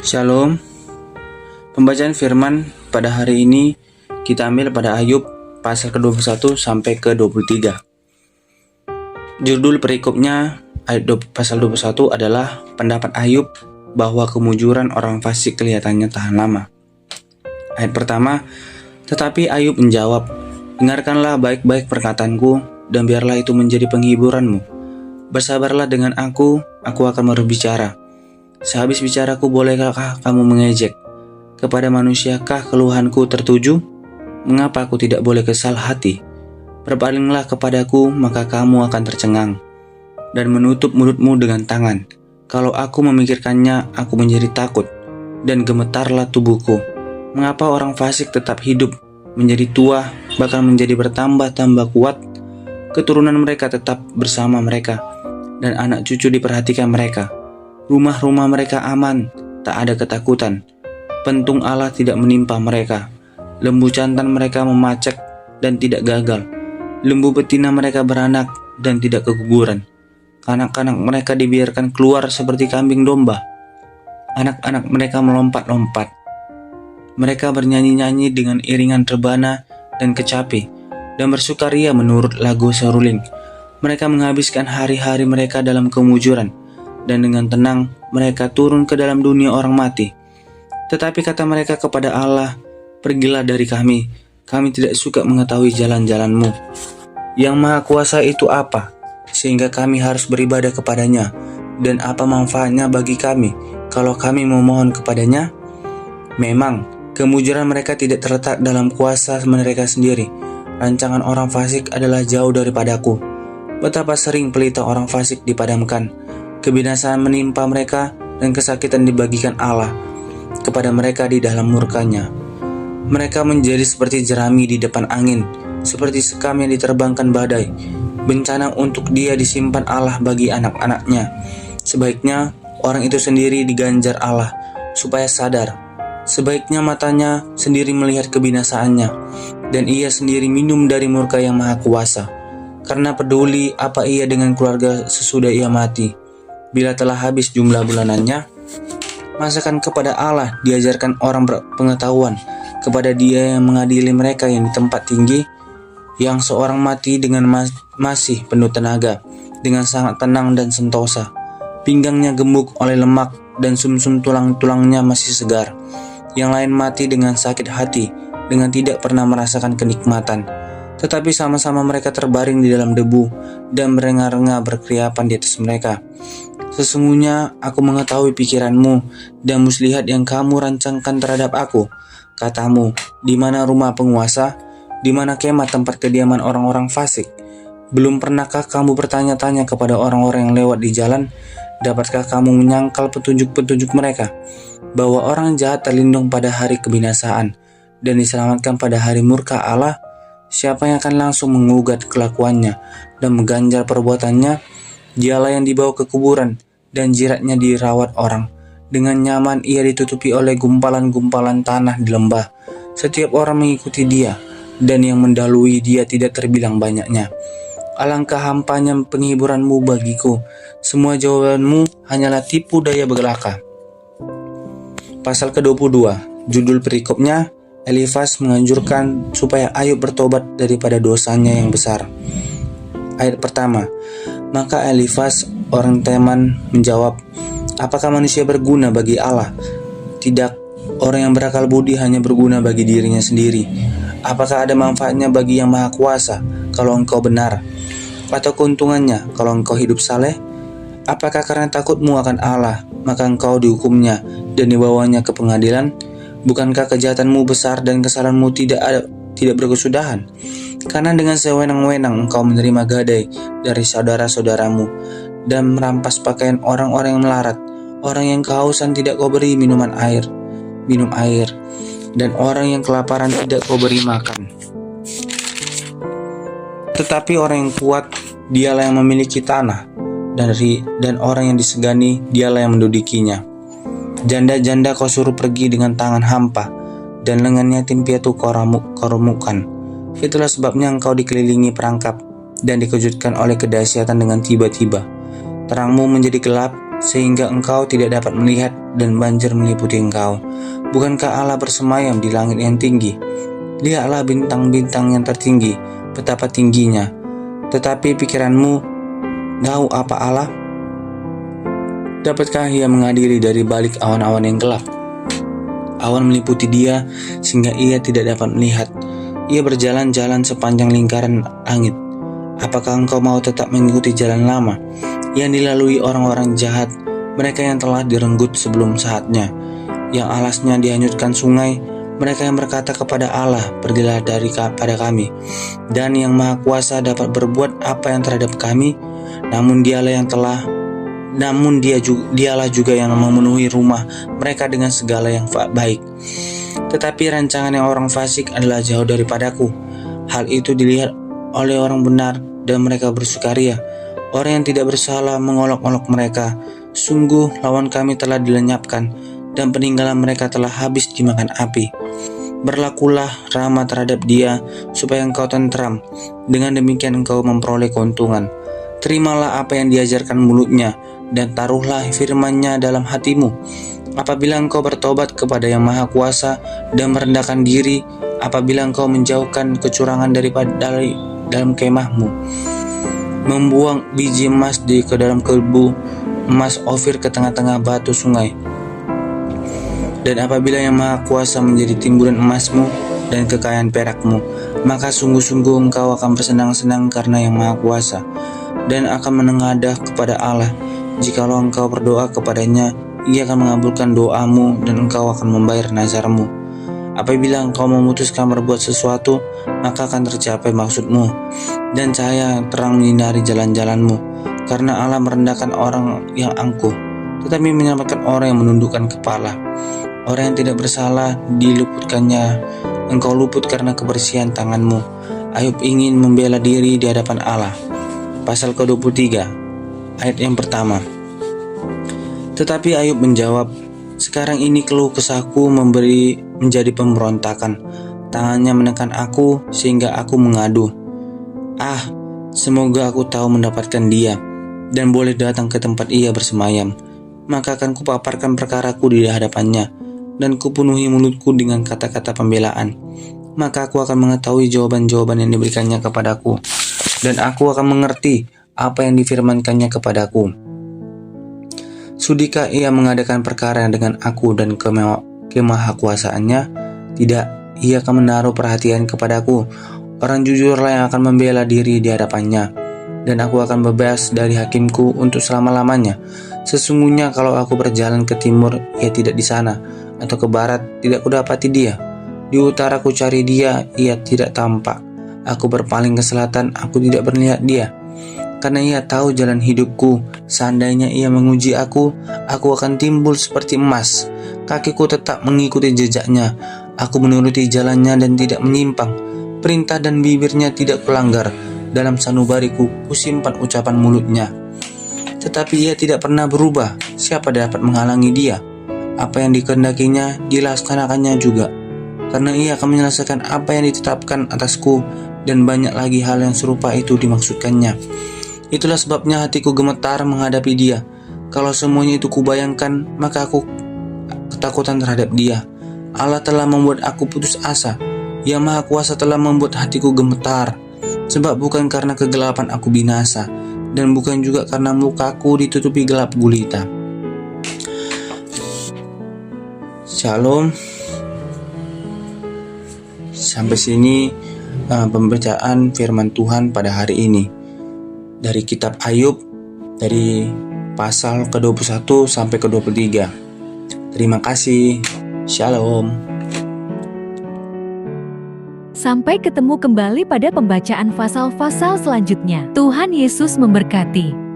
Shalom. Pembacaan firman pada hari ini kita ambil pada Ayub pasal ke-21 sampai ke-23. Judul perikopnya ayat pasal 21 adalah pendapat Ayub bahwa kemujuran orang fasik kelihatannya tahan lama. Ayat pertama, tetapi Ayub menjawab, dengarkanlah baik-baik perkataanku dan biarlah itu menjadi penghiburanmu. Bersabarlah dengan aku akan berbicara. Sehabis bicaraku, bolehkah kamu mengejek? Kepada manusiakah keluhanku tertuju? Mengapa aku tidak boleh kesal hati? Berpalinglah kepadaku, maka kamu akan tercengang, dan menutup mulutmu dengan tangan. Kalau aku memikirkannya, aku menjadi takut, dan gemetarlah tubuhku. Mengapa orang fasik tetap hidup, menjadi tua, bahkan menjadi bertambah-tambah kuat? Keturunan mereka tetap bersama mereka, dan anak cucu diperhatikan mereka. Rumah-rumah mereka aman, tak ada ketakutan. Pentung Allah tidak menimpa mereka. Lembu jantan mereka memacak dan tidak gagal. Lembu betina mereka beranak dan tidak keguguran. Anak-anak mereka dibiarkan keluar seperti kambing domba. Anak-anak mereka melompat-lompat. Mereka bernyanyi-nyanyi dengan iringan rebana dan kecapi, dan bersukaria menurut lagu seruling. Mereka menghabiskan hari-hari mereka dalam kemujuran, dan dengan tenang mereka turun ke dalam dunia orang mati. Tetapi kata mereka kepada Allah, pergilah dari kami tidak suka mengetahui jalan-jalan-Mu. Yang Maha Kuasa itu apa, sehingga kami harus beribadah kepadanya? Dan apa manfaatnya bagi kami kalau kami memohon kepadanya? Memang, kemujuran mereka tidak terletak dalam kuasa mereka sendiri. Rancangan orang fasik adalah jauh daripadaku. Betapa sering pelita orang fasik dipadamkan. Kebinasaan menimpa mereka dan kesakitan dibagikan Allah kepada mereka di dalam murkanya. Mereka menjadi seperti jerami di depan angin, seperti sekam yang diterbangkan badai. Bencana untuk dia disimpan Allah bagi anak-anaknya. Sebaiknya orang itu sendiri diganjar Allah supaya sadar. Sebaiknya matanya sendiri melihat kebinasaannya, dan ia sendiri minum dari murka yang Maha Kuasa. Karena peduli apa ia dengan keluarga sesudah ia mati. Bila telah habis jumlah bulanannya, masakan kepada Allah diajarkan orang berpengetahuan, kepada Dia yang mengadili mereka yang di tempat tinggi, yang seorang mati dengan masih penuh tenaga, dengan sangat tenang dan sentosa. Pinggangnya gemuk oleh lemak dan sumsum tulang-tulangnya masih segar. Yang lain mati dengan sakit hati, dengan tidak pernah merasakan kenikmatan. Tetapi sama-sama mereka terbaring di dalam debu dan merenga-renga berkeriapan di atas mereka. Sesungguhnya aku mengetahui pikiranmu dan muslihat yang kamu rancangkan terhadap aku. Katamu, di mana rumah penguasa, di mana kemah tempat kediaman orang-orang fasik? Belum pernahkah kamu bertanya-tanya kepada orang-orang yang lewat di jalan? Dapatkah kamu menyangkal petunjuk-petunjuk mereka? Bahwa orang jahat terlindung pada hari kebinasaan dan diselamatkan pada hari murka Allah? Siapa yang akan langsung mengugat kelakuannya dan mengganjar perbuatannya? Dialah yang dibawa ke kuburan dan jiratnya dirawat orang. Dengan nyaman ia ditutupi oleh gumpalan-gumpalan tanah di lembah. Setiap orang mengikuti dia, dan yang mendahului dia tidak terbilang banyaknya. Alangkah hampanya penghiburanmu bagiku. Semua jawabanmu hanyalah tipu daya belaka. Pasal ke-22, judul perikopnya, Elifas menganjurkan supaya Ayub bertobat daripada dosanya yang besar. Ayat pertama, maka Elifas orang Teman menjawab, apakah manusia berguna bagi Allah? Tidak, orang yang berakal budi hanya berguna bagi dirinya sendiri. Apakah ada manfaatnya bagi yang Maha Kuasa kalau engkau benar? Atau keuntungannya kalau engkau hidup saleh? Apakah karena takutmu akan Allah, maka engkau dihukumnya dan dibawanya ke pengadilan? Bukankah kejahatanmu besar dan kesalahanmu tidak berkesudahan? Karena dengan sewenang-wenang engkau menerima gadai dari saudara-saudaramu dan merampas pakaian orang-orang yang melarat. Orang yang kehausan tidak kau beri minum air, dan orang yang kelaparan tidak kau beri makan. Tetapi orang yang kuat, dialah yang memiliki tanah, dan orang yang disegani, dialah yang mendudukinya. Janda-janda kau suruh pergi dengan tangan hampa, dan lengan yatim piatu kau remukkan. Itulah sebabnya engkau dikelilingi perangkap dan dikejutkan oleh kedahsyatan dengan tiba-tiba. Terangmu menjadi gelap sehingga engkau tidak dapat melihat dan banjir meliputi engkau. Bukankah Allah bersemayam di langit yang tinggi? Lihatlah bintang-bintang yang tertinggi, betapa tingginya. Tetapi pikiranmu tahu apa Allah? Dapatkah ia mengadili dari balik awan-awan yang gelap? Awan meliputi dia sehingga ia tidak dapat melihat. Ia berjalan-jalan sepanjang lingkaran langit. Apakah engkau mau tetap mengikuti jalan lama yang dilalui orang-orang jahat, mereka yang telah direnggut sebelum saatnya, yang alasnya dihanyutkan sungai, mereka yang berkata kepada Allah, pergilah pada kami, dan yang Maha Kuasa dapat berbuat apa yang terhadap kami, namun dialah juga yang memenuhi rumah mereka dengan segala yang baik. Tetapi rancangan yang orang fasik adalah jauh daripadaku. Hal itu dilihat oleh orang benar dan mereka bersukaria. Orang yang tidak bersalah mengolok-olok mereka. Sungguh lawan kami telah dilenyapkan dan peninggalan mereka telah habis dimakan api. Berlakulah ramah terhadap dia supaya engkau tentram. Dengan demikian engkau memperoleh keuntungan. Terimalah apa yang diajarkan mulutnya dan taruhlah firman-Nya dalam hatimu. Apabila engkau bertobat kepada Yang Maha Kuasa dan merendahkan diri, apabila engkau menjauhkan kecurangan dari dalam kemahmu, membuang biji emas ke dalam kebu emas Ofir ke tengah-tengah batu sungai, dan apabila Yang Maha Kuasa menjadi timbunan emasmu dan kekayaan perakmu, maka sungguh-sungguh engkau akan bersenang-senang karena Yang Maha Kuasa, dan akan menengadah kepada Allah. Jikalau engkau berdoa kepadanya, Ia akan mengabulkan doamu dan engkau akan membayar nazarmu. Apabila engkau memutuskan berbuat sesuatu, maka akan tercapai maksudmu, dan cahaya yang terang menyinari jalan-jalanmu. Karena Allah merendahkan orang yang angkuh, tetapi menyelamatkan orang yang menundukkan kepala. Orang yang tidak bersalah diluputkannya, engkau luput karena kebersihan tanganmu. Ayub ingin membela diri di hadapan Allah. Pasal ke-23, ayat yang pertama. Tetapi Ayub menjawab, sekarang ini keluh kesahku menjadi pemberontakan. Tangannya menekan aku sehingga aku mengadu. Semoga aku tahu mendapatkan dia dan boleh datang ke tempat ia bersemayam. Maka akan kupaparkan perkaraku di hadapannya dan kupenuhi mulutku dengan kata-kata pembelaan. Maka aku akan mengetahui jawaban-jawaban yang diberikannya kepadaku, dan aku akan mengerti apa yang difirmankannya kepadaku. Sudikah ia mengadakan perkara dengan aku dan kemahakuasaannya? Tidak, ia akan menaruh perhatian kepadaku. Orang jujurlah yang akan membela diri di hadapannya, dan aku akan bebas dari hakimku untuk selama-lamanya. Sesungguhnya kalau aku berjalan ke timur, ia tidak di sana, atau ke barat, tidak kudapati dia. Di utara ku cari dia, ia tidak tampak. Aku berpaling ke selatan, aku tidak melihat dia. Karena ia tahu jalan hidupku, seandainya ia menguji aku akan timbul seperti emas. Kakiku tetap mengikuti jejaknya, aku menuruti jalannya dan tidak menyimpang. Perintah dan bibirnya tidak kulanggar, dalam sanubariku kusimpan ucapan mulutnya. Tetapi ia tidak pernah berubah, siapa dapat menghalangi dia? Apa yang dikehendakinya dilaksanakannya juga, karena ia akan menyelesaikan apa yang ditetapkan atasku, dan banyak lagi hal yang serupa itu dimaksudkannya. Itulah sebabnya hatiku gemetar menghadapi dia. Kalau semuanya itu kubayangkan, maka aku ketakutan terhadap dia. Allah telah membuat aku putus asa. Yang Maha Kuasa telah membuat hatiku gemetar. Sebab bukan karena kegelapan aku binasa, dan bukan juga karena mukaku ditutupi gelap gulita. Shalom. Sampai sini pembacaan firman Tuhan pada hari ini dari kitab Ayub, dari pasal ke-21 sampai ke-23. Terima kasih. Shalom. Sampai ketemu kembali pada pembacaan pasal-pasal selanjutnya. Tuhan Yesus memberkati.